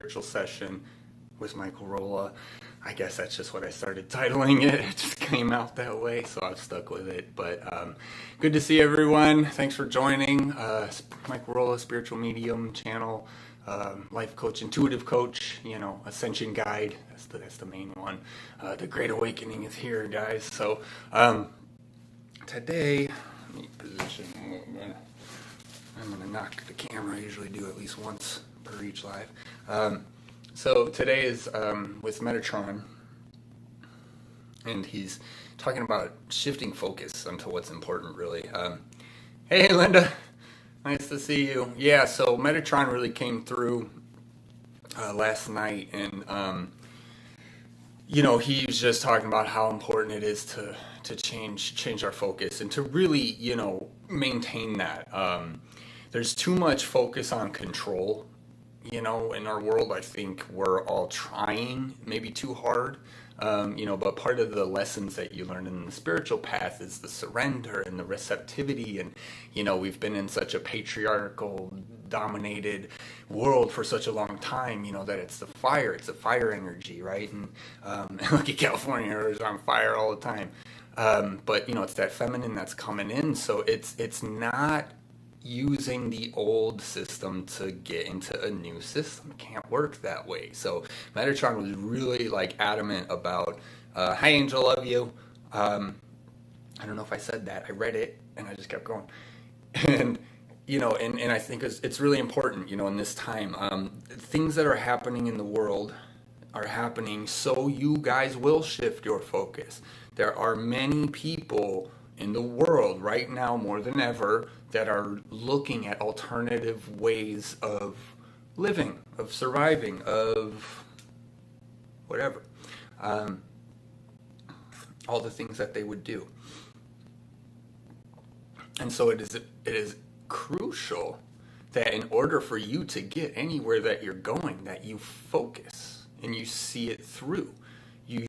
spiritual session with Michael Rolla. I guess that's just what I started titling it. It just came out that way, so I've stuck with it. But good to see everyone. Thanks for joining. Michael Rolla, Spiritual Medium channel, life coach, intuitive coach, ascension guide. That's the main one. The Great Awakening is here, guys. So today, let me position a little bit. I'm going to knock the camera. I usually do at least once per each live. So today is with Metatron, and he's talking about shifting focus onto what's important, really. Hey, Linda. Nice to see you. Yeah, so Metatron really came through last night, and, he was just talking about how important it is to change our focus and to really, maintain that. There's too much focus on control, in our world. I think we're all trying maybe too hard, but part of the lessons that you learn in the spiritual path is the surrender and the receptivity. And, we've been in such a patriarchal dominated world for such a long time, that it's a fire energy, right? And look at California, it's on fire all the time. But, it's that feminine that's coming in. So it's not using the old system to get into a new system. It can't work that way. So Metatron was really adamant about, hi Angel, love you. I don't know if I said that. I read it and I just kept going. And, and I think it's really important, in this time, things that are happening in the world are happening so you guys will shift your focus. There are many people in the world right now more than ever that are looking at alternative ways of living, of surviving, of whatever, all the things that they would do. And so it is crucial that in order for you to get anywhere that you're going, that you focus and you see it through. You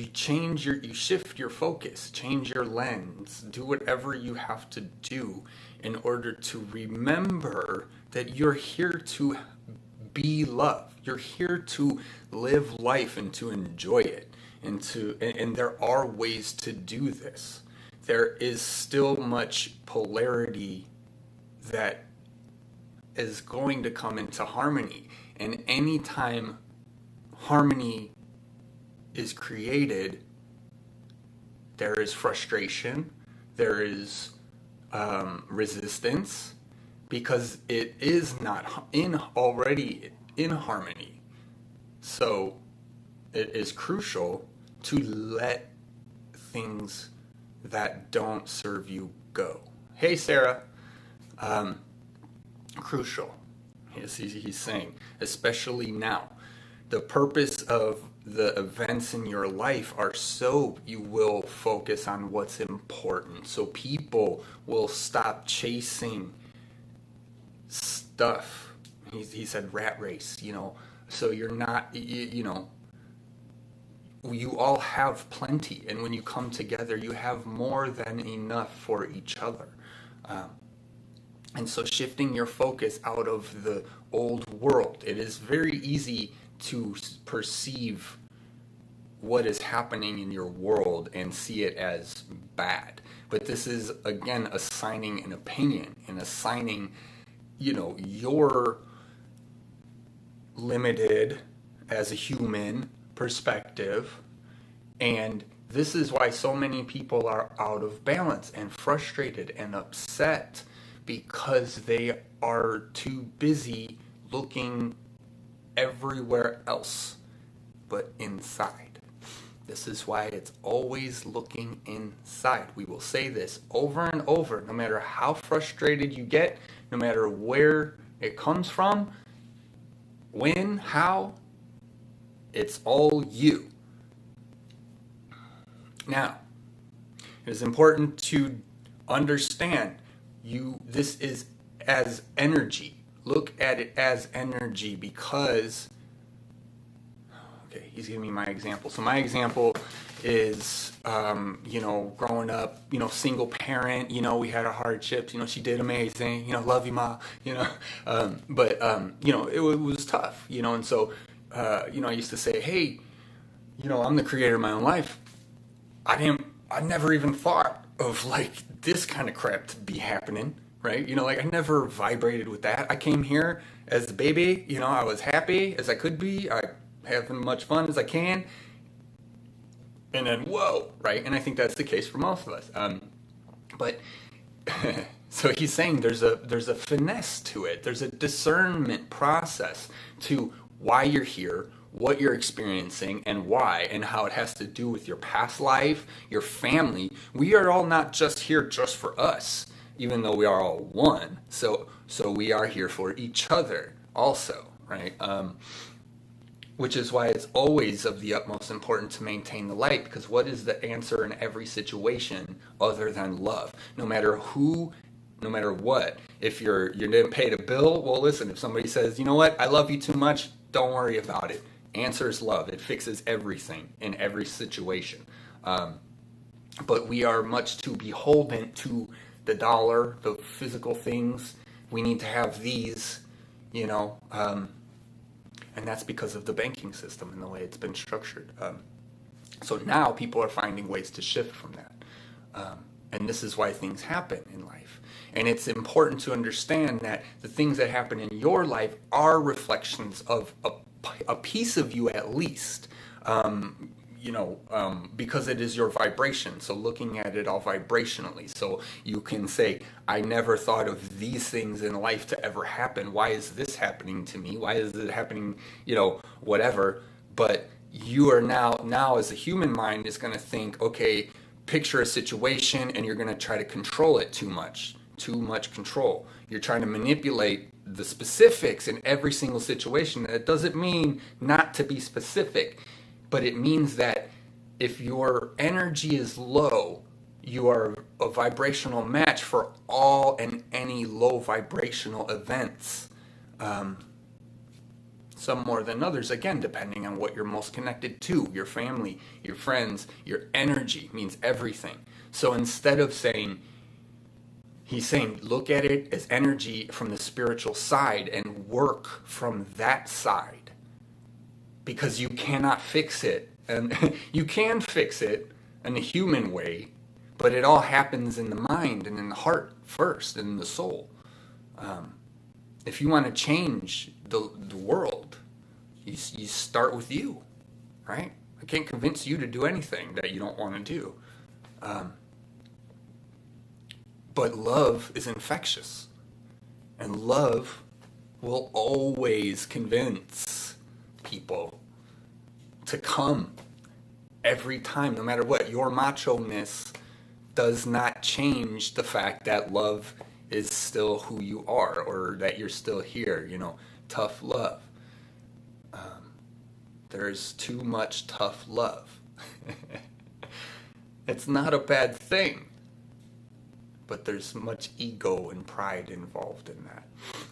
shift your focus, change your lens, do whatever you have to do in order to remember that you're here to be love. You're here to live life and to enjoy it. And there are ways to do this. There is still much polarity that is going to come into harmony. And anytime harmony is created, there is frustration, there is resistance, because it is not already in harmony. So it is crucial to let things that don't serve you go. Hey Sarah, crucial. He's saying, especially now. The purpose of the events in your life are so you will focus on what's important. So people will stop chasing stuff. He said rat race, so you're not, you all have plenty. And when you come together, you have more than enough for each other. And so shifting your focus out of the old world, it is very easy to perceive what is happening in your world and see it as bad. But this is, again, assigning an opinion and assigning, your limited as a human perspective. And this is why so many people are out of balance and frustrated and upset, because they are too busy looking everywhere else but inside. This is why it's always looking inside. We will say this over and over, no matter how frustrated you get, no matter where it comes from, when, how, it's all you. Now, it is important to understand this is as energy. Look at it as energy, because, okay, he's giving me my example. So my example is, growing up, single parent, we had our hardships, she did amazing, love you, Ma, but, it was tough, and so I used to say, hey, I'm the creator of my own life. I never even thought of like this kind of crap to be happening, right? Like I never vibrated with that. I came here as a baby, I was happy as I could be. I having much fun as I can. And then, whoa, right? And I think that's the case for most of us. But so he's saying there's a finesse to it. There's a discernment process to why you're here, what you're experiencing, and why, and how it has to do with your past life, your family. We are all not just here just for us, even though we are all one. So we are here for each other also, right? Which is why it's always of the utmost importance to maintain the light, because what is the answer in every situation other than love? No matter who, no matter what. If you didn't pay the bill, well, listen, if somebody says, you know what, I love you too much, don't worry about it. Answer is love. It fixes everything in every situation. But we are much too beholden to the dollar, the physical things. We need to have these, and that's because of the banking system and the way it's been structured. So now people are finding ways to shift from that. And this is why things happen in life. And it's important to understand that the things that happen in your life are reflections of a piece of you at least. Because it is your vibration. So looking at it all vibrationally. So you can say, I never thought of these things in life to ever happen. Why is this happening to me? Why is it happening, whatever. But you are now as a human mind is going to think, okay, picture a situation and you're going to try to control it too much control. You're trying to manipulate the specifics in every single situation. That doesn't mean not to be specific. But it means that if your energy is low, you are a vibrational match for all and any low vibrational events. Some more than others, again, depending on what you're most connected to, your family, your friends, your energy means everything. So instead of he's saying, look at it as energy from the spiritual side and work from that side. Because you cannot fix it. And you can fix it in a human way, but it all happens in the mind and in the heart first, and in the soul. If you want to change the world, you start with you, right? I can't convince you to do anything that you don't want to do. But love is infectious. And love will always convince people to come every time, no matter what. Your macho-ness does not change the fact that love is still who you are, or that you're still here, tough love. There's too much tough love. It's not a bad thing, but there's much ego and pride involved in that.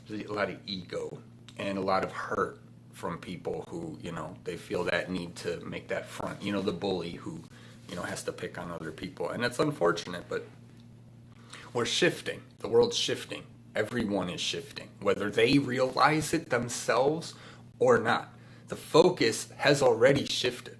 There's a lot of ego and a lot of hurt from people who, they feel that need to make that front. The bully who, has to pick on other people. And it's unfortunate, but we're shifting. The world's shifting. Everyone is shifting, whether they realize it themselves or not. The focus has already shifted.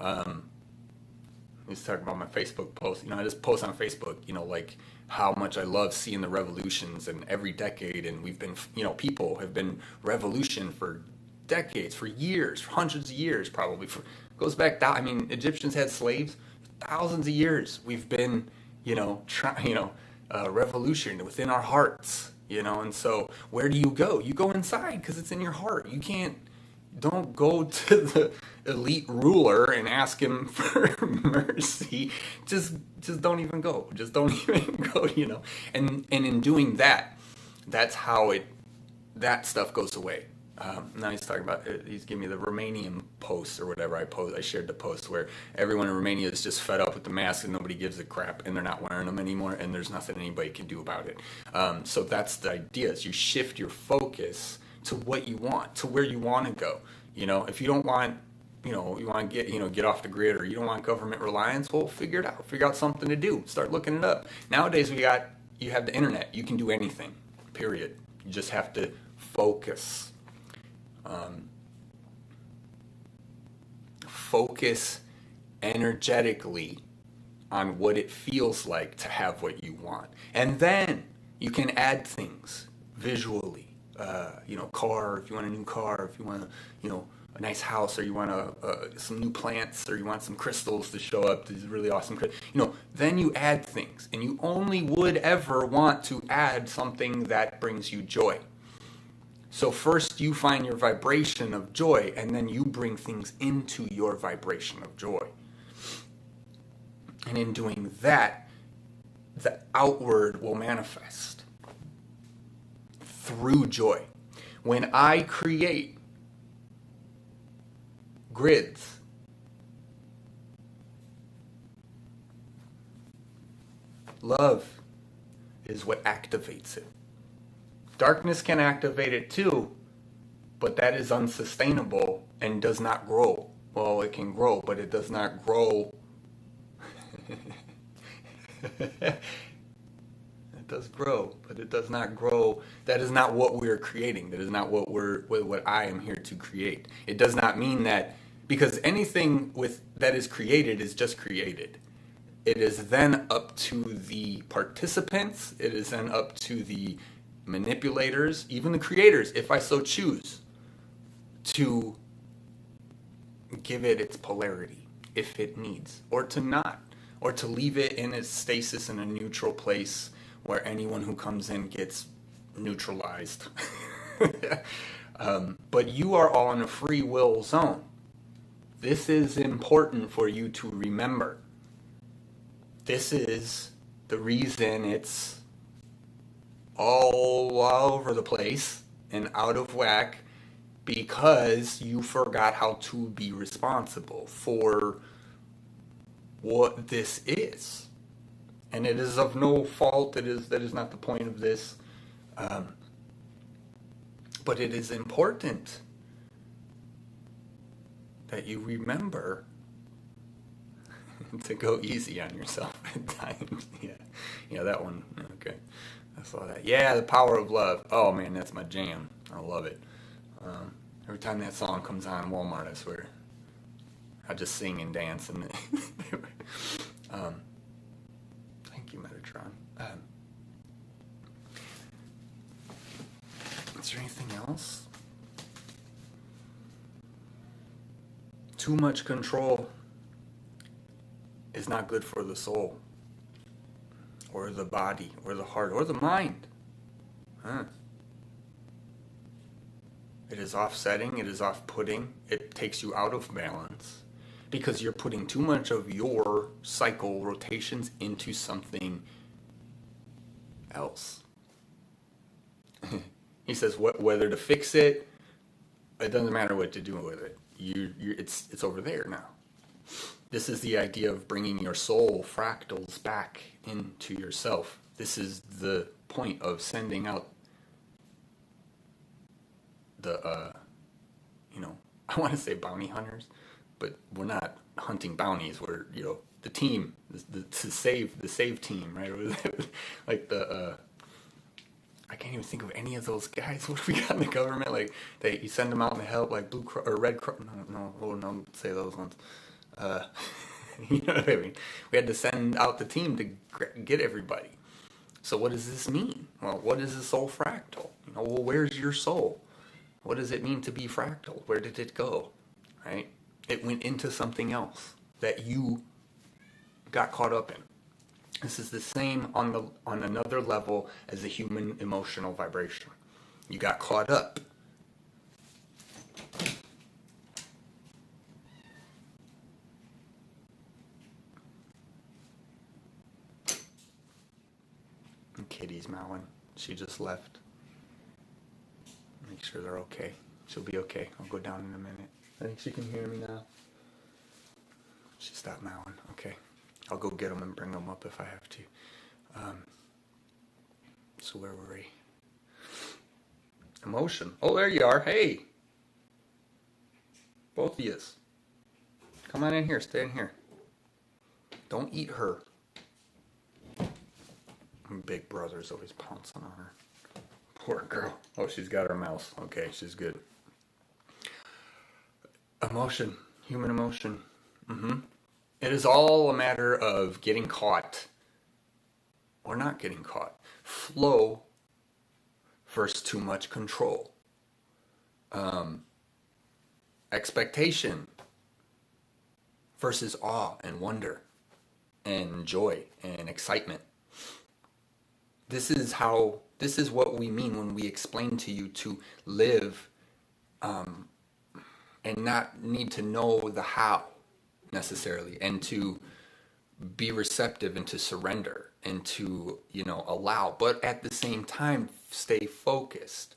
Let's talk about my Facebook post. I just post on Facebook, like how much I love seeing the revolutions in every decade. And we've been, people have been revolution for decades, for years, for hundreds of years, probably. Goes back down. Egyptians had slaves thousands of years. We've been, revolution within our hearts, and so where do you go? You go inside, because it's in your heart. Don't go to the elite ruler and ask him for mercy. Just don't even go. Just don't even go, And in doing that, that's how that stuff goes away. Now he's talking about, he's giving me the Romanian post or whatever I shared the post where everyone in Romania is just fed up with the mask and nobody gives a crap and they're not wearing them anymore and there's nothing anybody can do about it. So that's the idea, is you shift your focus to what you want, to where you want to go. If you don't want, you want to get off the grid, or you don't want government reliance, well, figure it out. Figure out something to do. Start looking it up. Nowadays you have the internet. You can do anything, period. You just have to focus. focus energetically on what it feels like to have what you want. And then you can add things visually. Car, if you want a new car, if you want a nice house, or you want some new plants, or you want some crystals to show up, these really awesome then you add things. And you only would ever want to add something that brings you joy. So first you find your vibration of joy, and then you bring things into your vibration of joy. And in doing that, the outward will manifest through joy. When I create grids, love is what activates it. Darkness can activate it too, but that is unsustainable and does not grow. Well, it can grow, but it does not grow. It does grow, but it does not grow. That is not what we're creating. That is not what I am here to create. It does not mean that, because anything that is created is just created. It is then up to the participants. It is then up to the manipulators, even the creators, if I so choose, to give it its polarity if it needs, or to not, or to leave it in its stasis in a neutral place where anyone who comes in gets neutralized. But you are all in a free will zone. This is important for you to remember. This is the reason it's all over the place and out of whack, because you forgot how to be responsible for what this is. And it is of no fault. That is not the point of this. But it is important that you remember to go easy on yourself at times. Yeah, that one. Okay, I saw that. Yeah, the power of love. Oh man, that's my jam. I love it. Every time that song comes on in Walmart, I swear, I just sing and dance. And thank you, Metatron. Is there anything else? Too much control is not good for the soul, or the body, or the heart, or the mind. It is offsetting, it is off-putting, it takes you out of balance, because you're putting too much of your cycle rotations into something else. He says whether to fix it, it doesn't matter what to do with it. It's over there now. This is the idea of bringing your soul fractals back into yourself. This is the point of sending out the, I want to say bounty hunters, but we're not hunting bounties. We're, the team, the save team, right? Like I can't even think of any of those guys. What do we got in the government? Like you send them out to help, like Blue Cross or Red Cross. No, don't say those ones. You know what I mean? We had to send out the team to get everybody. So what does this mean? Well, what is a soul fractal? Well, where's your soul? What does it mean to be fractal? Where did it go? Right? It went into something else that you got caught up in. This is the same on another level as the human emotional vibration. You got caught up. Kitty's mowing. She just left. Make sure they're okay. She'll be okay. I'll go down in a minute. I think she can hear me now. She stopped mowing. Okay. I'll go get them and bring them up if I have to. So where were we? Emotion. Oh, there you are. Hey. Both of yous. Come on in here. Stay in here. Don't eat her. Big brother's always pouncing on her. Poor girl. Oh, she's got her mouse. Okay, she's good. Emotion. Human emotion. hmm It is all a matter of getting caught or not getting caught. Flow versus too much control. Um, Expectation versus awe and wonder and joy and excitement. This is what we mean when we explain to you to live and not need to know the how necessarily, and to be receptive and to surrender and to, allow, but at the same time stay focused.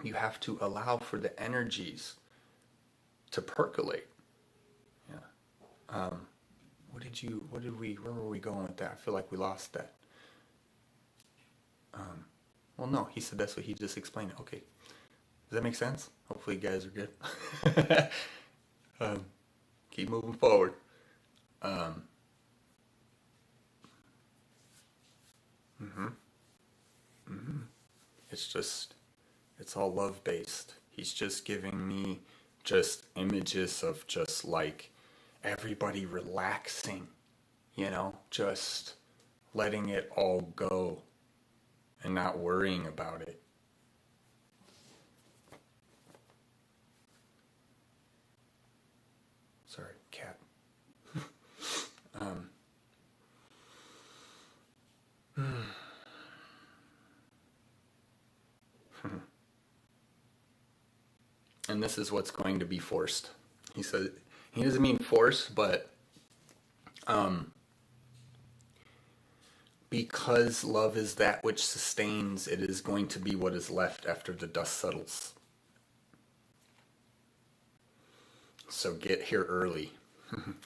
You have to allow for the energies to percolate. Yeah. Where were we going with that? I feel like we lost that. Well, no, he said that's what he just explained. Okay. Does that make sense? Hopefully you guys are good. Keep moving forward. Um, mhm, mhm. It's all love based. He's just giving me just images of just like everybody relaxing, just letting it all go and not worrying about it. Sorry, cat. Um, and this is what's going to be forced. He said, he doesn't mean force, but because love is that which sustains, it is going to be what is left after the dust settles. So get here early.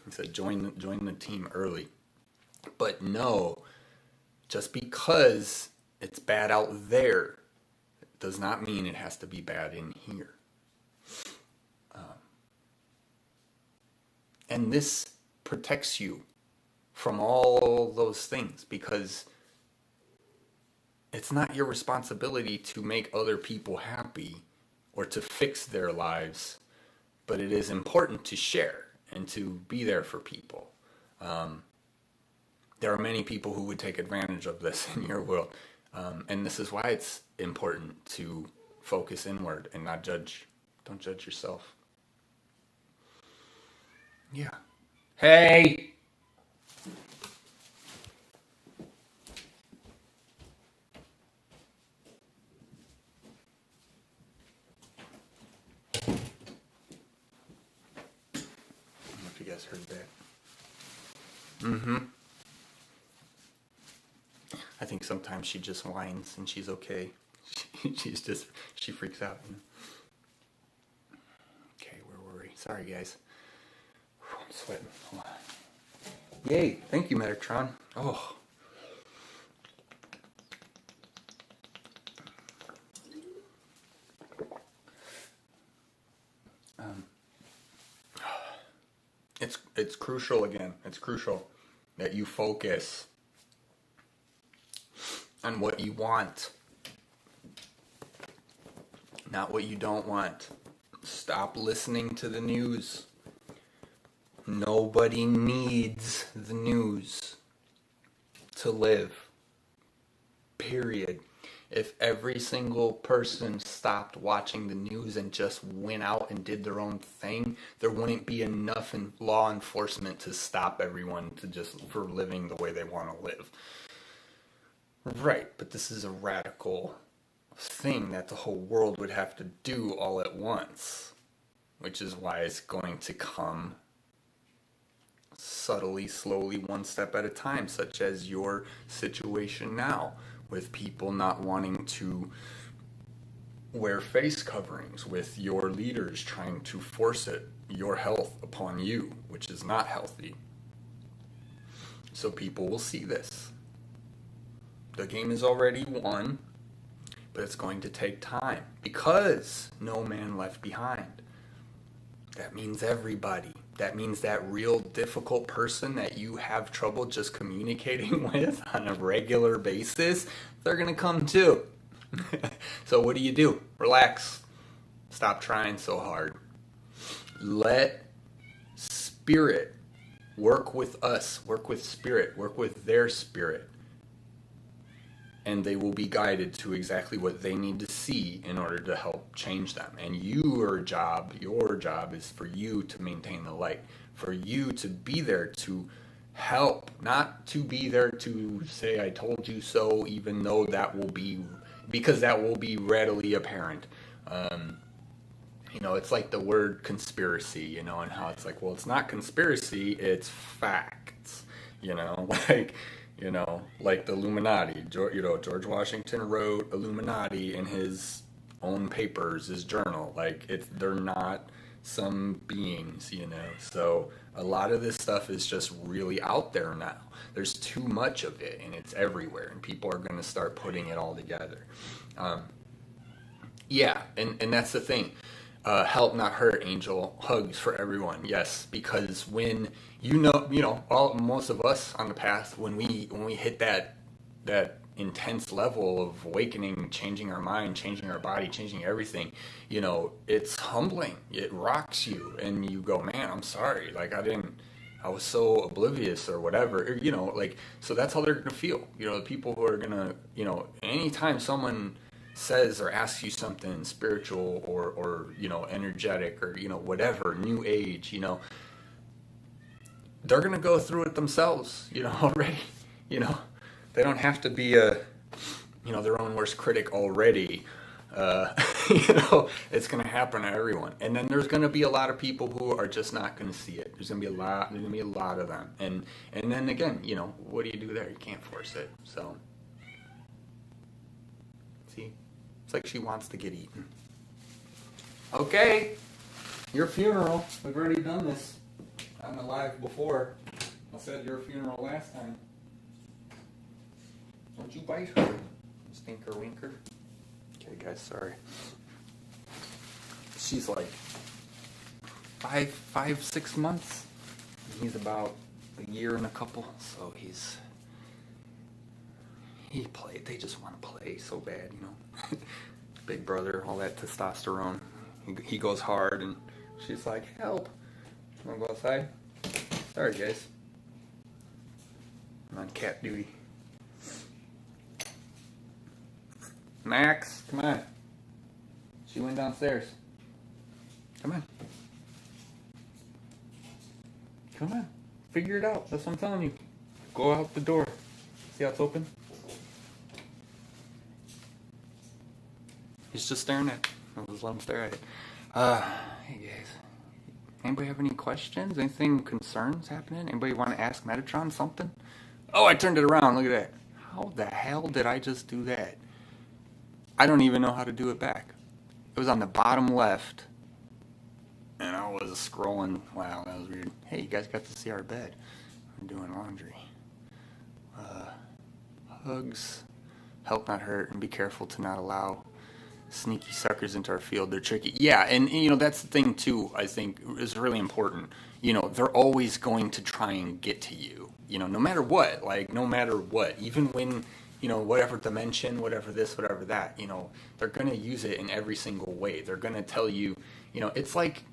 He said, join the team early. But no, just because it's bad out there does not mean it has to be bad in here. And this protects you from all those things, because it's not your responsibility to make other people happy or to fix their lives, but it is important to share and to be there for people. There are many people who would take advantage of this in your world. And this is why it's important to focus inward and not judge. Don't judge yourself. Yeah. Hey! I don't know if you guys heard that. Mm-hmm. I think sometimes she just whines and she's okay. She freaks out. Okay, where were we? Sorry, guys. I'm sweating. Hold on. Yay! Thank you, Metatron. Oh. It's crucial again. It's crucial that you focus on what you want, not what you don't want. Stop listening to the news. Nobody needs the news to live. Period. If every single person stopped watching the news and just went out and did their own thing, there wouldn't be enough in law enforcement to stop everyone for living the way they want to live. Right, but this is a radical thing that the whole world would have to do all at once, which is why it's going to come subtly, slowly, one step at a time, such as your situation now, with people not wanting to wear face coverings, with your leaders trying to force your health upon you, which is not healthy. So people will see this. The game is already won, but it's going to take time, because no man left behind. That means everybody. That means that real difficult person that you have trouble just communicating with on a regular basis, they're going to come too. So what do? Relax. Stop trying so hard. Let spirit work with us, work with spirit, work with their spirit. And they will be guided to exactly what they need to see in order to help change them. And your job is for you to maintain the light, for you to be there to help, not to be there to say, I told you so, even though because that will be readily apparent. It's like the word conspiracy, and how it's like, well, it's not conspiracy, it's facts, like the Illuminati. George Washington wrote Illuminati in his own papers, his journal. Like, they're not some beings, So a lot of this stuff is just really out there now. There's too much of it, and it's everywhere, and people are going to start putting it all together. And that's the thing. Help, not hurt, angel. Hugs for everyone. Yes, because when most of us on the path, when we hit that intense level of awakening, changing our mind, changing our body, changing everything, it's humbling. It rocks you, and you go, man, I'm sorry. Like, I was so oblivious or whatever, so that's how they're going to feel. The people who are going to, anytime someone says or asks you something spiritual or energetic or whatever, new age, they're gonna go through it themselves, already. They don't have to be their own worst critic already. It's gonna happen to everyone, and then there's gonna be a lot of people who are just not gonna see it. There's gonna be a lot of them, and then again, what do you do there? You can't force it. So see, it's like she wants to get eaten. Okay, your funeral. We've already done this. I'm alive before. I said your funeral last time. Don't you bite her, stinker winker. Okay, guys, sorry. She's like 6 months. He's about a year and a couple, so they just want to play so bad, Big brother, all that testosterone. He goes hard, and she's like, help. Want to go outside? Sorry, guys. I'm on cat duty. Max, come on. She went downstairs. Come on. Come on. Figure it out. That's what I'm telling you. Go out the door. See how it's open? He's just staring at it. I'll just let him stare at it. Hey guys. Anybody have any questions? Anything, concerns happening? Anybody want to ask Metatron something? Oh, I turned it around. Look at that. How the hell did I just do that? I don't even know how to do it back. It was on the bottom left. And I was scrolling. Wow, that was weird. Hey, you guys got to see our bed. I'm doing laundry. Hugs. Help, not hurt. And be careful to not allow sneaky suckers into our field. They're tricky. Yeah, and that's the thing too, I think is really important. They're always going to try and get to you. No matter what. No matter what. Even when, whatever dimension, whatever this, whatever that, they're going to use it in every single way. They're going to tell you, it's like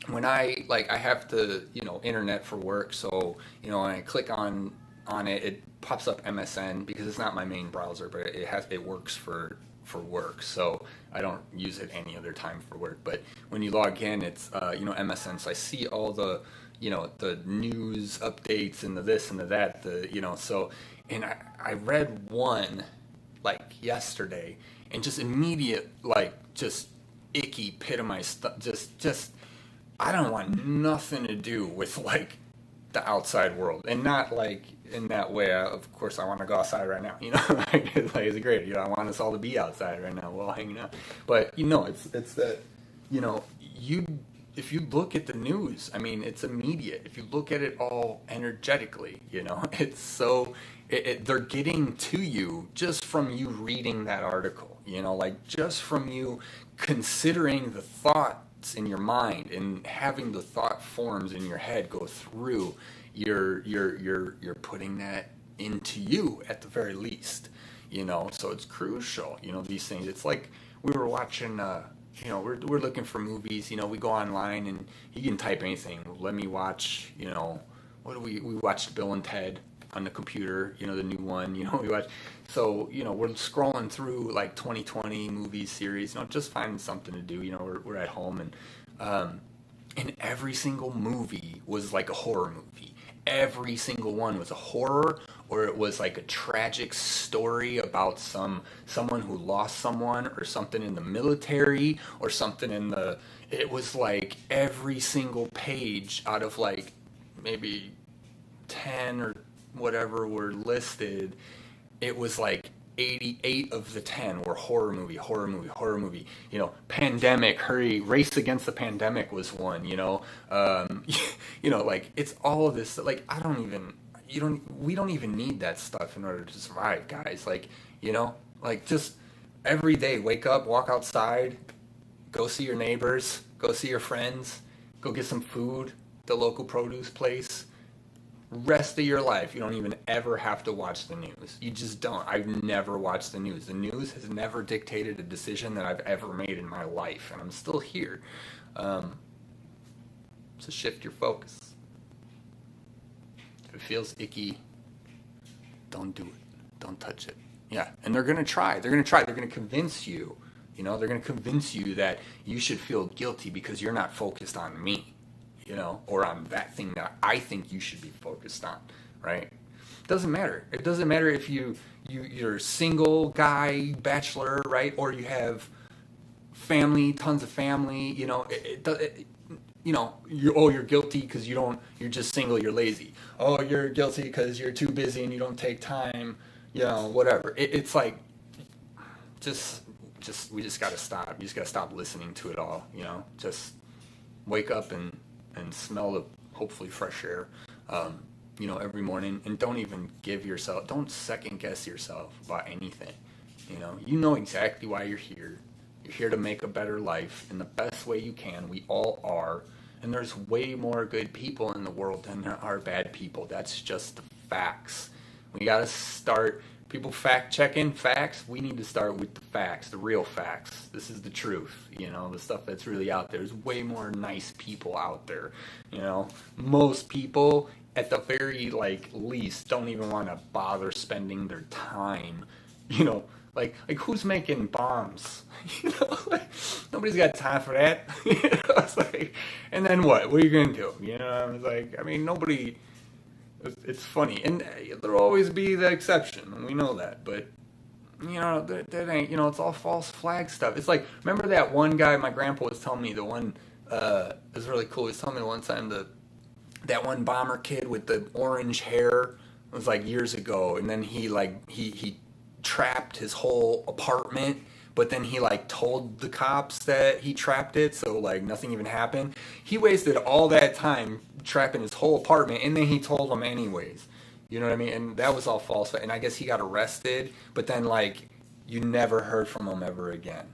when I have to, internet for work, so, when I click on it, it pops up MSN because it's not my main browser, but it works for work, so I don't use it any other time for work. But when you log in, it's MSN, so I see all the the news updates and the this and the that, so, and I read one yesterday, and just immediate just icky pit of my stomach, just I don't want nothing to do with the outside world, and not in that way. Of course, I want to go outside right now. It's great. I want us all to be outside right now, we're all hanging out. But it's that if you look at the news, I mean, it's immediate. If you look at it all energetically, it's so they're getting to you just from you reading that article. Just from you considering the thoughts in your mind and having the thought forms in your head go through. You're putting that into you at the very least, so it's crucial. These things. It's like we were watching we're looking for movies. We go online and you can type anything. Let me watch. What do we watched Bill and Ted on the computer. The new one. We watch. So we're scrolling through like 2020 movies series. Just finding something to do. We're at home and every single movie was like a horror movie. Every single one was a horror, or it was like a tragic story about someone who lost someone, or something in the military, or something it was like every single page out of like maybe 10 or whatever were listed, it was like 88 of the 10 were horror movie. Pandemic, hurry, Race Against the Pandemic was one. Like it's all of this. Like we don't even need that stuff in order to survive, guys. Like just every day, wake up, walk outside, go see your neighbors, go see your friends, go get some food, the local produce place. Rest of your life, you don't even ever have to watch the news. You just don't. I've never watched the news. The news has never dictated a decision that I've ever made in my life, and I'm still here. So shift your focus. If it feels icky, don't do it. Don't touch it. Yeah, and they're going to try. They're going to convince you. They're going to convince you that you should feel guilty because you're not focused on me. Or on that thing that I think you should be focused on, right? It doesn't matter. It doesn't matter if you're a single guy, bachelor, right? Or you have family, tons of family, you're guilty because you're just single, you're lazy. Oh, you're guilty because you're too busy and you don't take time, whatever. It's like, we just got to stop. You just got to stop listening to it all, just wake up and smell the hopefully fresh air, every morning, and don't second guess yourself about anything. You know exactly why you're here. You're here to make a better life in the best way you can. We all are, and there's way more good people in the world than there are bad people. That's just the facts. We gotta start. People fact checking facts. We need to start with the facts, the real facts. This is the truth, the stuff that's really out there. There's way more nice people out there, Most people, at the very least, don't even want to bother spending their time, like who's making bombs? Nobody's got time for that. It's like, and then what? What are you gonna do? Nobody. It's funny, and there'll always be the exception, and we know that, but that ain't, it's all false flag stuff. It's like, remember that one guy my grandpa was telling me, the one it was really cool. He was telling me one time that one bomber kid with the orange hair, it was like years ago, and then he trapped his whole apartment, but then he told the cops that he trapped it, so nothing even happened. He wasted all that time trapping his whole apartment, and then he told them anyways. You know what I mean? And that was all false. And I guess he got arrested, but then you never heard from him ever again,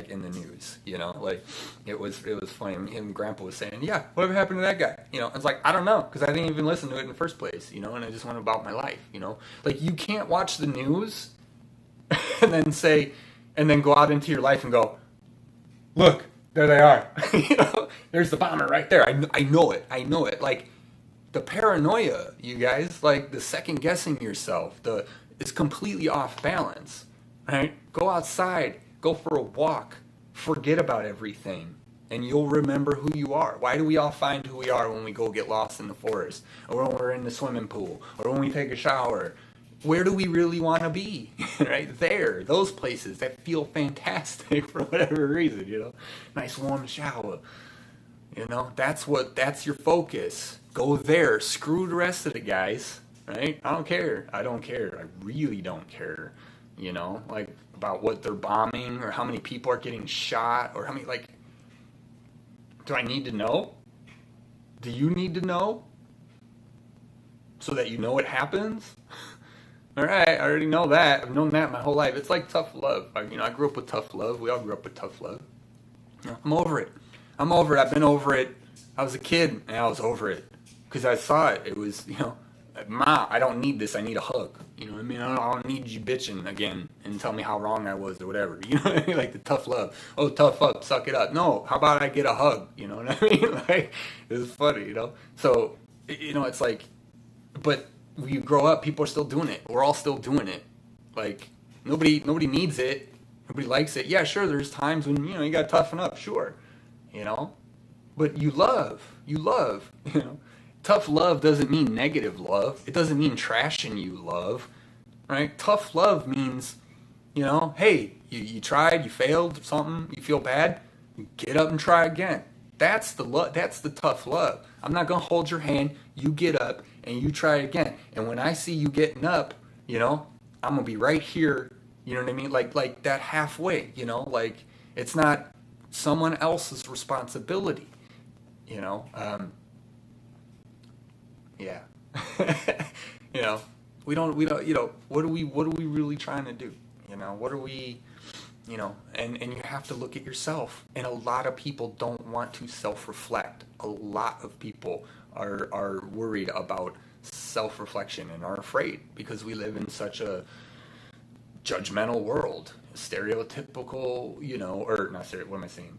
in the news. It was funny. Him and Grandpa was saying, yeah, whatever happened to that guy? It's like, I don't know, because I didn't even listen to it in the first place. And I just went about my life. You can't watch the news and then go out into your life and go, look, there they are. There's the bomber right there. I know it. The paranoia, you guys, the second guessing yourself, it's completely off balance, right? Go outside, go for a walk, forget about everything, and you'll remember who you are. Why do we all find who we are when we go get lost in the forest, or when we're in the swimming pool, or when we take a shower? Where do we really want to be? Right there, those places that feel fantastic for whatever reason, nice warm shower, that's your focus. Go there. Screw the rest of it, guys. Right? I don't care. I really don't care. About what they're bombing, or how many people are getting shot, or how many, do I need to know? Do you need to know? So that you know what happens? All right, I already know that. I've known that my whole life. It's like tough love. I grew up with tough love. We all grew up with tough love. I'm over it. I've been over it. I was a kid, and I was over it. Because I saw it. It was, Ma, I don't need this. I need a hug. You know what I mean? I don't need you bitching again and tell me how wrong I was or whatever. You know what I mean? Like the tough love. Oh, tough up, suck it up. No, how about I get a hug? You know what I mean? Like, it's funny, you know? So, it's like, but when you grow up, people are still doing it. We're all still doing it. Like, nobody needs it. Nobody likes it. Yeah, sure, there's times when, you got to toughen up. Sure. But you love. Tough love doesn't mean negative love. It doesn't mean trashing you love, right? Tough love means, hey, you tried, you failed, or something, you feel bad, you get up and try again. That's the love. That's the tough love. I'm not gonna hold your hand. You get up and you try again. And when I see you getting up, I'm gonna be right here. You know what I mean? Like that halfway. Like it's not someone else's responsibility. Yeah. we don't, what are we really trying to do? What are we, and you have to look at yourself. And a lot of people don't want to self-reflect. A lot of people are worried about self-reflection and are afraid because we live in such a judgmental world, stereotypical, or not stereo, what am I saying?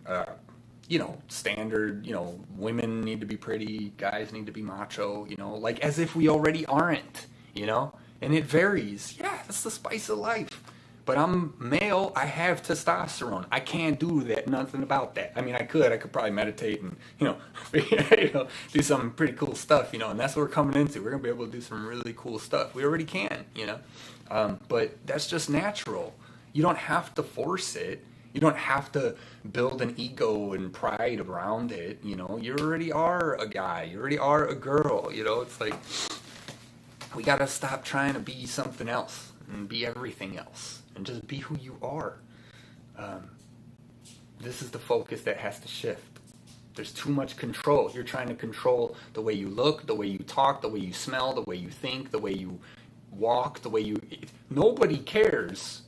Standard, women need to be pretty, guys need to be macho, like as if we already aren't, and it varies. Yeah, that's the spice of life. But I'm male, I have testosterone. I can't do that, nothing about that. I mean, I could probably meditate and, do some pretty cool stuff, and that's what we're coming into. We're going to be able to do some really cool stuff. We already can, but that's just natural. You don't have to force it. You don't have to build an ego and pride around it. You already are a guy. You already are a girl. It's like we got to stop trying to be something else and be everything else and just be who you are. This is the focus that has to shift. There's too much control. You're trying to control the way you look, the way you talk, the way you smell, the way you think, the way you walk, the way you... Nobody cares.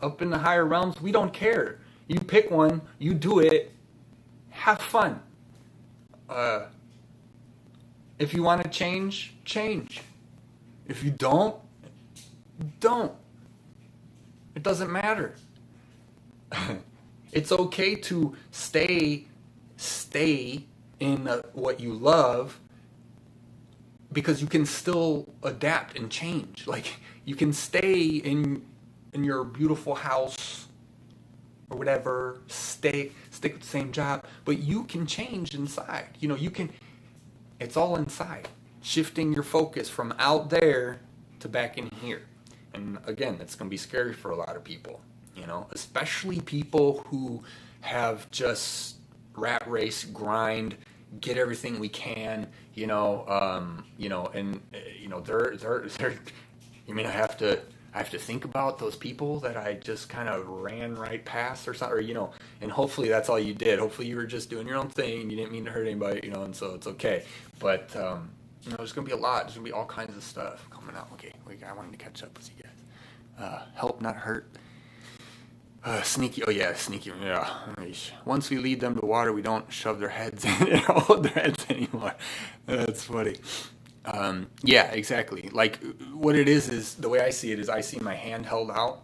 Up in the higher realms, we don't care. You pick one, you do it, have fun. If you want to change, change. If you don't. It doesn't matter. It's okay to stay in what you love because you can still adapt and change. Like you can stay in your beautiful house or whatever, stick with the same job, but you can change inside. You can, it's all inside. Shifting your focus from out there to back in here. And again, that's going to be scary for a lot of people, especially people who have just rat race, grind, get everything we can, they're I have to think about those people that I just kind of ran right past or something, or, and hopefully that's all you did. Hopefully you were just doing your own thing. You didn't mean to hurt anybody, and so it's okay. But, there's going to be a lot. There's going to be all kinds of stuff coming out. Okay, I wanted to catch up with you guys. Help, not hurt. Sneaky. Oh, yeah, sneaky. Yeah. Once we lead them to water, we don't shove their heads in, hold their heads anymore. That's funny. Yeah, exactly. Like what it is the way I see it is I see my hand held out,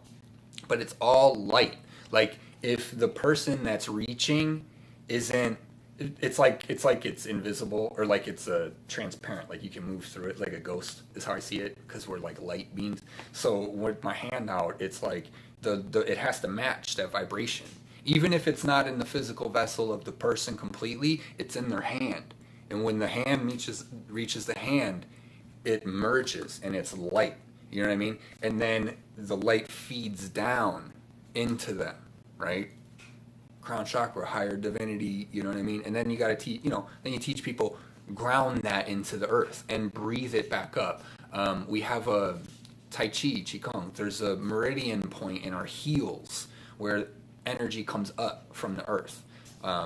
but it's all light. Like if the person that's reaching isn't, it's like it's invisible or like it's transparent. Like you can move through it like a ghost is how I see it because we're like light beings. So with my hand out, it's like it has to match that vibration. Even if it's not in the physical vessel of the person completely, it's in their hand. And when the hand reaches the hand, it merges and it's light. You know what I mean? And then the light feeds down into them, right? Crown chakra, higher divinity, you know what I mean? And then you got to teach, then you teach people ground that into the earth and breathe it back up. We have a Tai Chi, Qigong. There's a meridian point in our heels where energy comes up from the earth.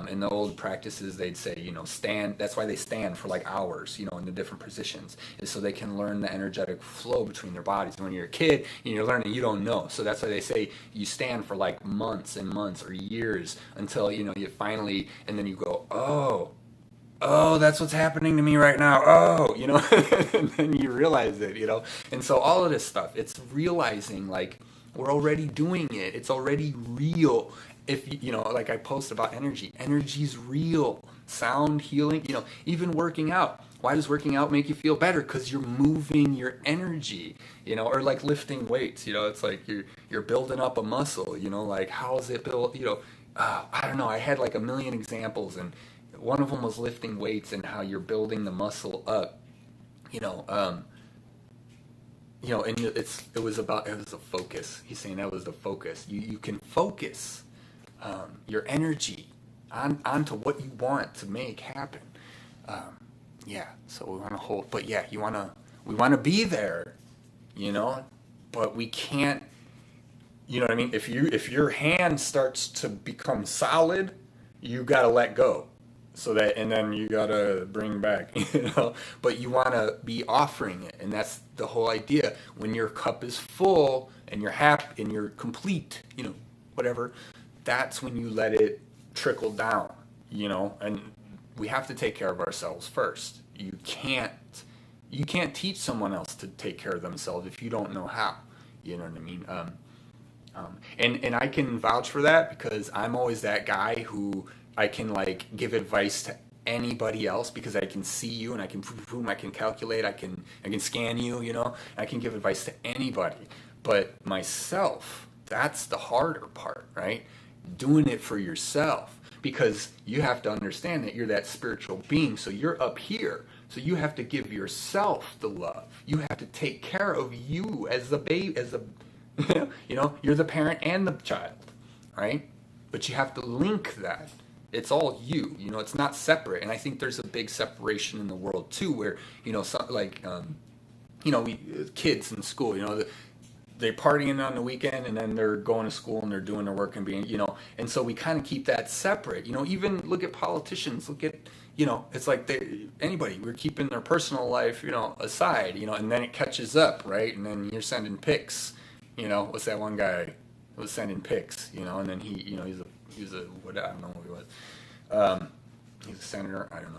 In the old practices, they'd say, stand. That's why they stand for like hours, in the different positions, is so they can learn the energetic flow between their bodies. When you're a kid and you're learning, you don't know. So that's why they say you stand for like months and months or years until, you finally, and then you go, oh, that's what's happening to me right now. Oh, and then you realize it. And so all of this stuff, it's realizing like we're already doing it. It's already real. If like I post about energy's real. Sound healing, even working out. Why does working out make you feel better? Because you're moving your energy, or like lifting weights, it's like you're building up a muscle, like how is it built, I don't know. I had like a million examples, and one of them was lifting weights and how you're building the muscle up, and it was a focus. He's saying that was the focus. You can focus your energy onto what you want to make happen. So we want to hold, but we want to be there, but we can't, you know what I mean? If your hand starts to become solid, you got to let go. And then you got to bring back, but you want to be offering it. And that's the whole idea. When your cup is full and you're happy and you're complete, whatever, that's when you let it trickle down, and we have to take care of ourselves first. You can't teach someone else to take care of themselves if you don't know how. You know what I mean? And I can vouch for that because I'm always that guy who I can like give advice to anybody else because I can see you and I can boom, I can calculate, I can scan you, I can give advice to anybody. But myself, that's the harder part, right? Doing it for yourself. Because you have to understand that you're that spiritual being, so you're up here. So you have to give yourself the love. You have to take care of you as the baby, you're the parent and the child, right? But you have to link that. It's all you, it's not separate. And I think there's a big separation in the world too, where, kids in school, they're partying on the weekend and then they're going to school and they're doing their work and being, and so we kind of keep that separate, even look at politicians, look at, it's like anybody, we're keeping their personal life, aside, and then it catches up, right? And then you're sending pics, what's that one guy who was sending pics, and then he, he's a, what, I don't know what he was. He's a senator, I don't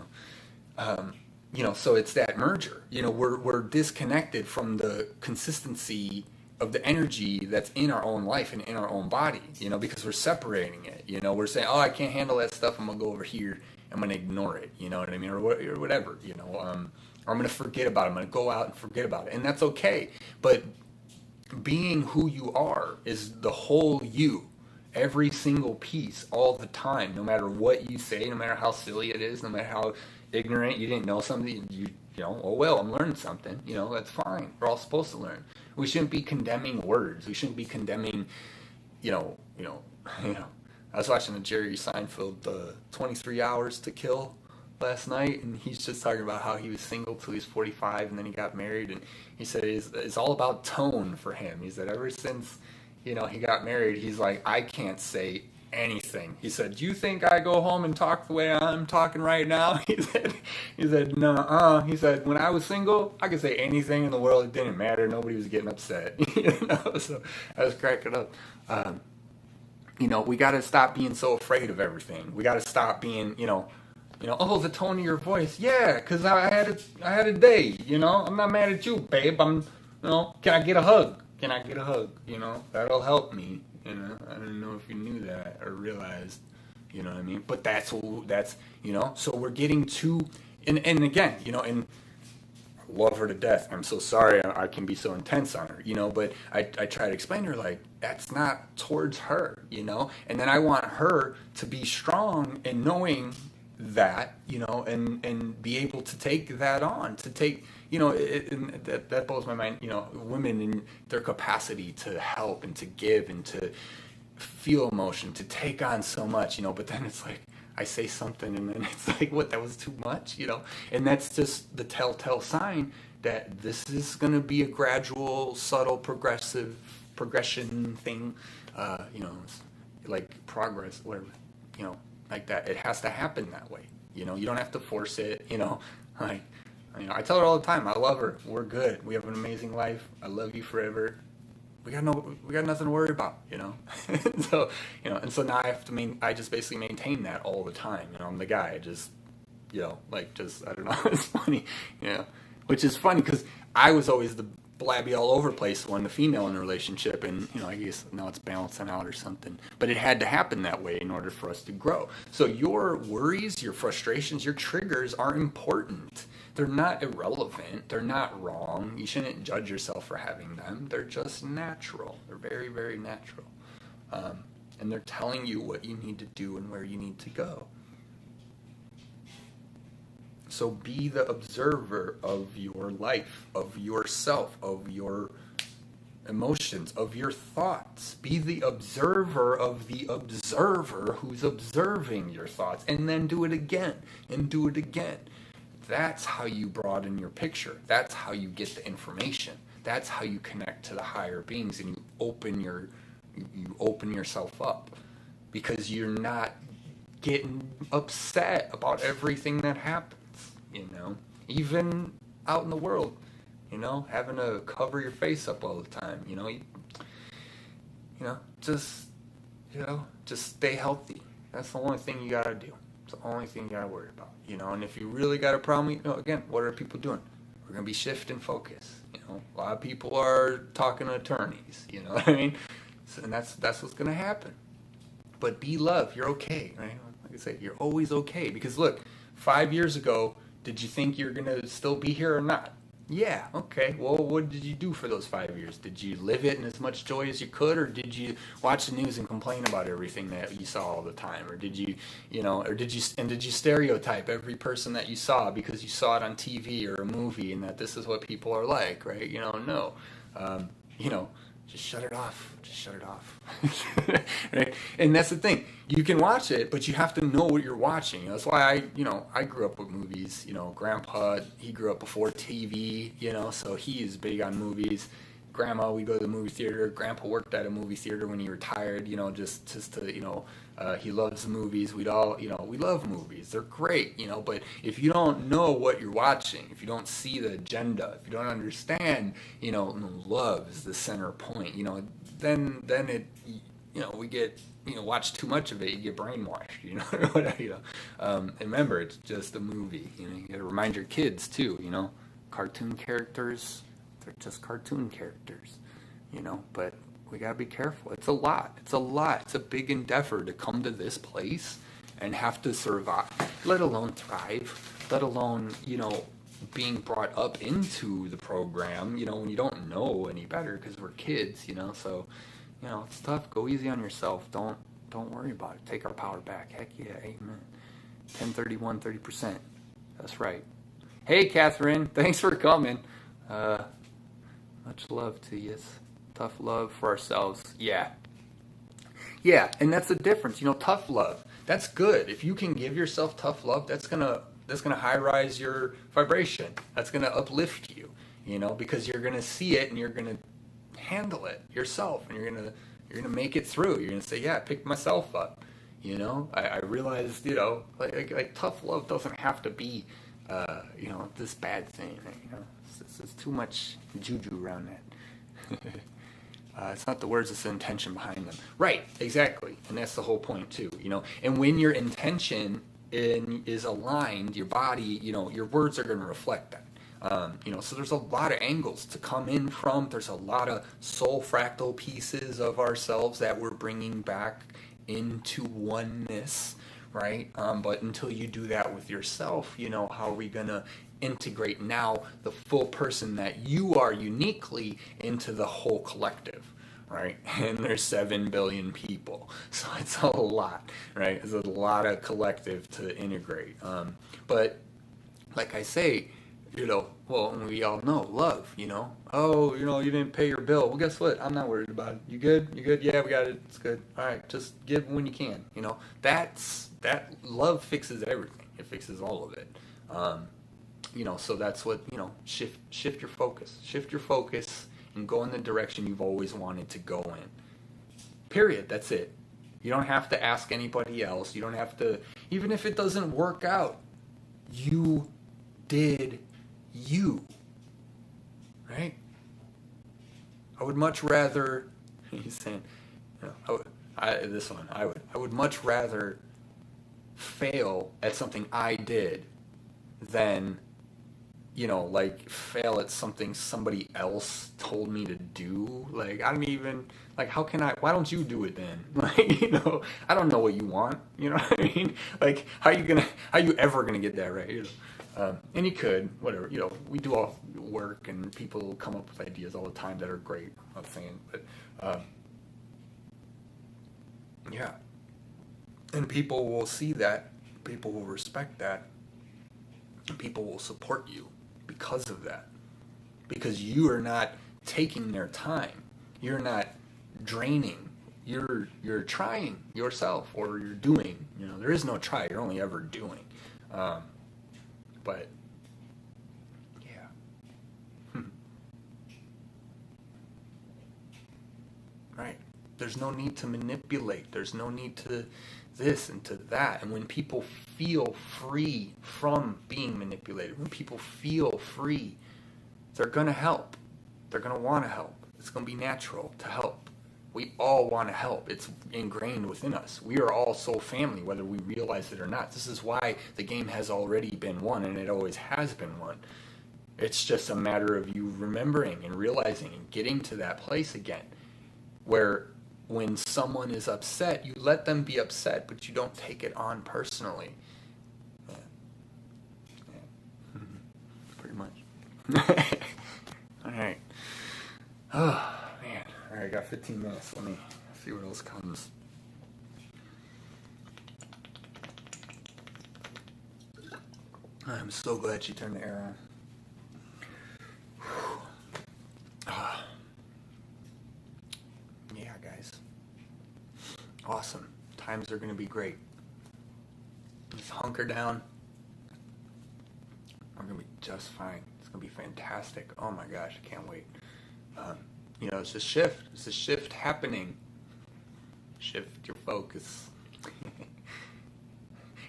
know. So it's that merger, we're disconnected from the consistency of the energy that's in our own life and in our own body, because we're separating it, we're saying, oh, I can't handle that stuff, I'm gonna go over here, I'm gonna ignore it, you know what I mean, or whatever, or I'm gonna forget about it, I'm gonna go out and forget about it, and that's okay. But being who you are is the whole you, every single piece, all the time, no matter what you say, no matter how silly it is, no matter how ignorant, you didn't know something, oh well, I'm learning something, that's fine. We're all supposed to learn. We shouldn't be condemning words. We shouldn't be condemning, I was watching the Jerry Seinfeld 23 Hours to Kill last night, and he's just talking about how he was single till he was 45, and then he got married, and he said it's all about tone for him. He said ever since, he got married, he's like, I can't say anything. He said, do you think I go home and talk the way I'm talking right now? He said, no, he said, when I was single, I could say anything in the world. It didn't matter. Nobody was getting upset. So I was cracking up. We got to stop being so afraid of everything. We got to stop being, oh, the tone of your voice. Yeah, because I had a day, I'm not mad at you, babe. Can I get a hug? Can I get a hug? That'll help me. I don't know if you knew that or realized, what I mean? But that's, so we're getting to, and again, and I love her to death. I'm so sorry I can be so intense on her, but I try to explain to her, like, that's not towards her, and then I want her to be strong in knowing that, and be able to take that on, to take, that blows my mind, women in their capacity to help and to give and to feel emotion, to take on so much, but then it's like, I say something and then it's like, what, that was too much, and that's just the telltale sign that this is going to be a gradual, subtle, progression thing, like progress, whatever, like that. It has to happen that way. You don't have to force it. I tell her all the time, I love her. We're good. We have an amazing life. I love you forever. We got nothing to worry about. So, and so now I just basically maintain that all the time. I'm the guy. I just, like just, I don't know, it's funny, which is funny because I was always the blabby all over the place one, the female in the relationship, and I guess now it's balancing out or something, but it had to happen that way in order for us to grow. So your worries, your frustrations, your triggers are important. They're not irrelevant. They're not wrong. You shouldn't judge yourself for having them. They're just natural. They're very, very natural. And they're telling you what you need to do and where you need to go. So be the observer of your life, of yourself, of your emotions, of your thoughts. Be the observer of the observer who's observing your thoughts, and then do it again and do it again. That's how you broaden your picture. That's how you get the information. That's how you connect to the higher beings, and you open yourself up, because you're not getting upset about everything that happens, even out in the world, having to cover your face up all the time, just stay healthy. That's the only thing you gotta do. It's the only thing you gotta worry about, and if you really got a problem, again, what are people doing? We're gonna be shifting focus. A lot of people are talking to attorneys, you know what I mean? So, and that's what's gonna happen. But be love, you're okay, right? Like I say, you're always okay. Because look, 5 years ago, did you think you're gonna still be here or not? Yeah, okay. Well, what did you do for those 5 years? Did you live it in as much joy as you could, or did you watch the news and complain about everything that you saw all the time? Or did you stereotype every person that you saw because you saw it on TV or a movie and that this is what people are like, right? No. Just shut it off. Just shut it off. Right? And that's the thing. You can watch it, but you have to know what you're watching. That's why I grew up with movies. Grandpa, he grew up before TV, so he is big on movies. Grandma, we go to the movie theater. Grandpa worked at a movie theater when he retired, just to, he loves movies. We love movies. They're great, but if you don't know what you're watching, if you don't see the agenda, if you don't understand, love is the center point, then it, we get, watch too much of it, you get brainwashed, and remember, it's just a movie, you gotta remind your kids too, cartoon characters, they're just cartoon characters, but we gotta be careful. It's a lot. It's a big endeavor to come to this place and have to survive, let alone thrive, let alone, being brought up into the program, when you don't know any better because we're kids, so, it's tough. Go easy on yourself. Don't worry about it. Take our power back. Heck yeah, amen. 1031, 30%. That's right. Hey, Catherine, thanks for coming. Much love to you. Tough love for ourselves. Yeah, and that's the difference. Tough love. That's good. If you can give yourself tough love, that's gonna high rise your vibration. That's gonna uplift you. Because you're gonna see it and you're gonna handle it yourself, and you're gonna make it through. You're gonna say, yeah, I picked myself up. I realized, like tough love doesn't have to be, this bad thing. There's too much juju around that. It's not the words, it's the intention behind them. Right, exactly. And that's the whole point too, And when your intention is aligned, your body, your words are going to reflect that. So there's a lot of angles to come in from. There's a lot of soul fractal pieces of ourselves that we're bringing back into oneness, right? But until you do that with yourself, how are we going to integrate now the full person that you are uniquely into the whole collective, right? And there's 7 billion people, so it's a lot, right? It's a lot of collective to integrate. But like I say, well, we all know love, oh, you didn't pay your bill. Well, guess what? I'm not worried about it. You good? Yeah, we got it. It's good. All right, just give when you can. That love fixes everything. It fixes all of it. So that's what, shift your focus. Shift your focus and go in the direction you've always wanted to go in. Period. That's it. You don't have to ask anybody else. You don't have to, even if it doesn't work out, you did you. Right? I would much rather, he's saying, I would much rather fail at something I did than, like fail at something somebody else told me to do. Like, I don't even, like, why don't you do it then? Like, I don't know what you want, you know what I mean? Like, how you ever gonna get that right? And you could, whatever, we do all work and people come up with ideas all the time that are great, I'm not saying, but, yeah. And people will see that, people will respect that, and people will support you because of that. Because you are not taking their time. You're not draining. You're trying yourself, or you're doing. There is no try. You're only ever doing. But yeah. Right. There's no need to manipulate. There's no need to this and to that. And when people feel free from being manipulated, when people feel free, they're going to help. They're going to want to help. It's going to be natural to help. We all want to help. It's ingrained within us. We are all soul family, whether we realize it or not. This is why the game has already been won, and it always has been won. It's just a matter of you remembering and realizing and getting to that place again, where when someone is upset, you let them be upset, but you don't take it on personally. Yeah. Pretty much. All right. Oh, man. All right, I got 15 minutes. Let me see what else comes. I'm so glad she turned the air on. Yeah, guys. Awesome. Times are going to be great. Just hunker down. We're going to be just fine. It's going to be fantastic. Oh my gosh, I can't wait. It's a shift. It's a shift happening. Shift your focus.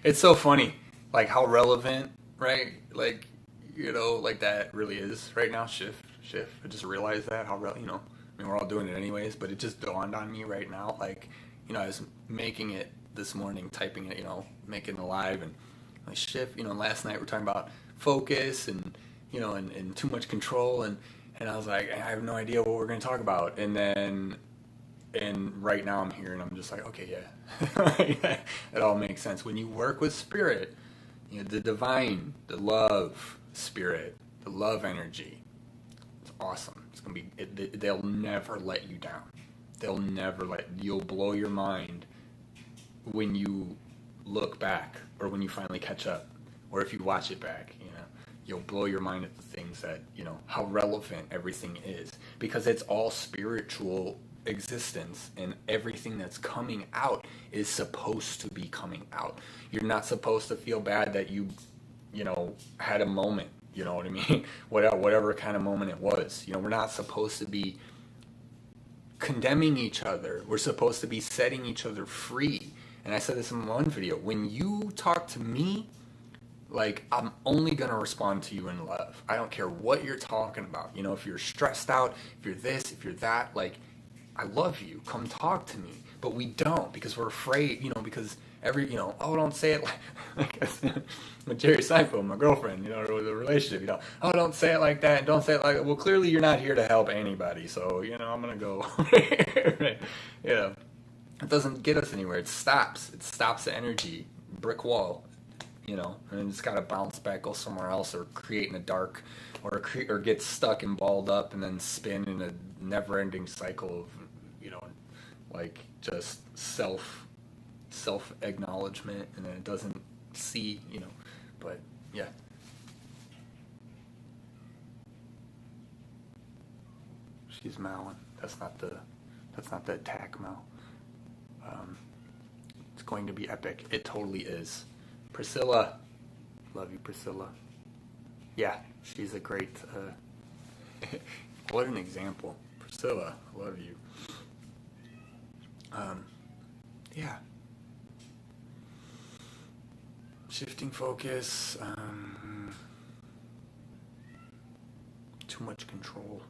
It's so funny, like how relevant, right? Like, like that really is right now. Shift. I just realized that how we're all doing it anyways, but it just dawned on me right now. Like, I was making it this morning, typing it, making it live, and like shift. Last night we're talking about focus and and too much control, and I was like, I have no idea what we're going to talk about, and right now I'm here and I'm just like, okay, yeah, it all makes sense. When you work with spirit, the divine, the love spirit, the love energy, it's awesome. It's going to be, they'll never let you down. You'll blow your mind when you look back, or when you finally catch up, or if you watch it back, you'll blow your mind at the things that, how relevant everything is, because it's all spiritual existence, and everything that's coming out is supposed to be coming out. You're not supposed to feel bad that you had a moment, you know what I mean? Whatever kind of moment it was. We're not supposed to be condemning each other. We're supposed to be setting each other free. And I said this in one video. When you talk to me, like, I'm only going to respond to you in love. I don't care what you're talking about. If you're stressed out, if you're this, if you're that, like, I love you. Come talk to me. But we don't, because we're afraid, because oh, don't say it like with Jerry Seinfeld, my girlfriend, or the relationship, oh, don't say it like that. Don't say it like, well, clearly you're not here to help anybody. So, I'm going to go. Right? It doesn't get us anywhere. It stops the energy, brick wall. And it's got to bounce back, go somewhere else, or create in a dark, or get stuck and balled up and then spin in a never-ending cycle of, like just self-acknowledgement, and then it doesn't see, but yeah. She's mowing. That's not the attack mow. It's going to be epic. It totally is. Priscilla. Love you, Priscilla. Yeah, she's a great, what an example. Priscilla, love you. Yeah. Shifting focus, too much control.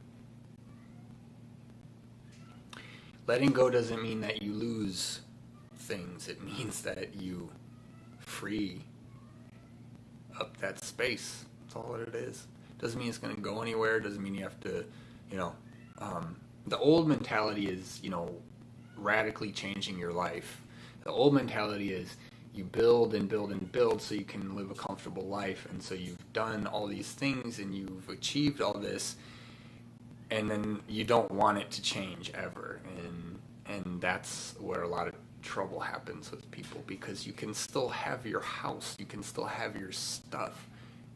Letting go doesn't mean that you lose things. It means that you free up that space. That's all that it is. Doesn't mean it's going to go anywhere. Doesn't mean you have to, the old mentality is, radically changing your life. The old mentality is you build and build and build so you can live a comfortable life. And so you've done all these things and you've achieved all this, and then you don't want it to change ever. And that's where a lot of trouble happens with people, because you can still have your house, you can still have your stuff,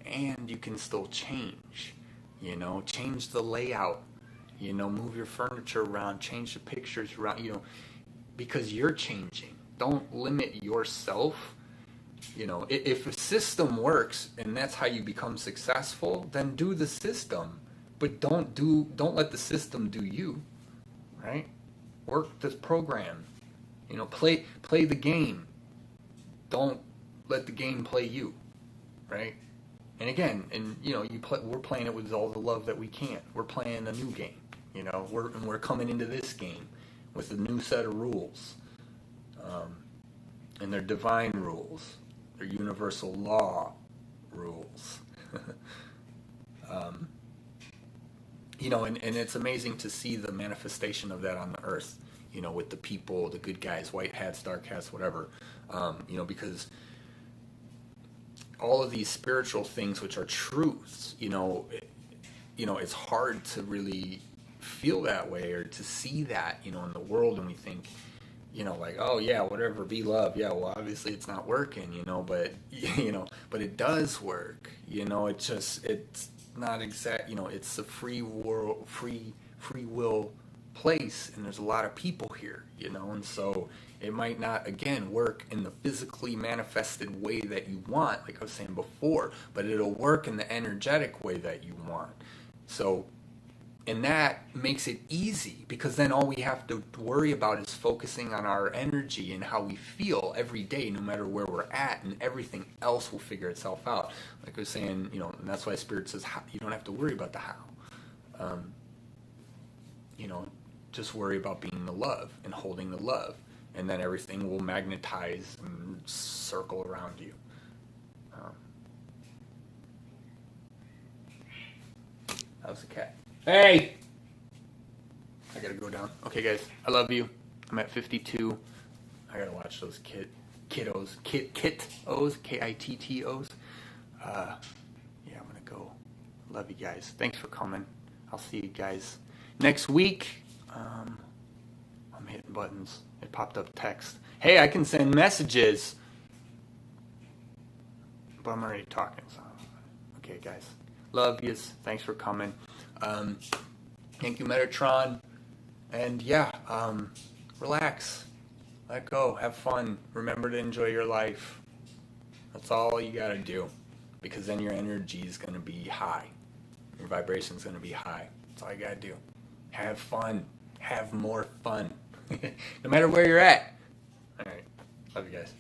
and you can still change. Change the layout, move your furniture around, change the pictures around, because you're changing. Don't limit yourself. If a system works and that's how you become successful, then do the system, but don't let the system do you, right? Work this program, play the game. Don't let the game play you, right? And again, we're playing it with all the love that we can. We're playing a new game, we're coming into this game with a new set of rules, and they're divine rules, they're universal law rules. And it's amazing to see the manifestation of that on the earth, with the people, the good guys, white hats, dark hats, whatever, because all of these spiritual things, which are truths, it's hard to really feel that way or to see that, in the world, and we think, like, oh yeah, whatever, be love. Yeah, well, obviously it's not working, but it does work. It's not exact. It's a free world, free will place, and there's a lot of people here. And so it might not, again, work in the physically manifested way that you want, like I was saying before, but it'll work in the energetic way that you want. So. And that makes it easy, because then all we have to worry about is focusing on our energy and how we feel every day, no matter where we're at, and everything else will figure itself out. Like I was saying, and that's why Spirit says you don't have to worry about the how. Just worry about being the love and holding the love, and then everything will magnetize and circle around you. That was a cat. Hey! I gotta go down. Okay, guys, I love you. I'm at 52. I gotta watch those kittos, Kittos, yeah, I'm gonna go. Love you guys. Thanks for coming. I'll see you guys next week. I'm hitting buttons. It popped up text. Hey, I can send messages. But I'm already talking, so. Okay, guys. Love yous. Thanks for coming. Thank you, Metatron. And yeah, relax. Let go. Have fun. Remember to enjoy your life. That's all you gotta do. Because then your energy is gonna be high. Your vibration is gonna be high. That's all you gotta do. Have fun. Have more fun. No matter where you're at. Alright. Love you guys.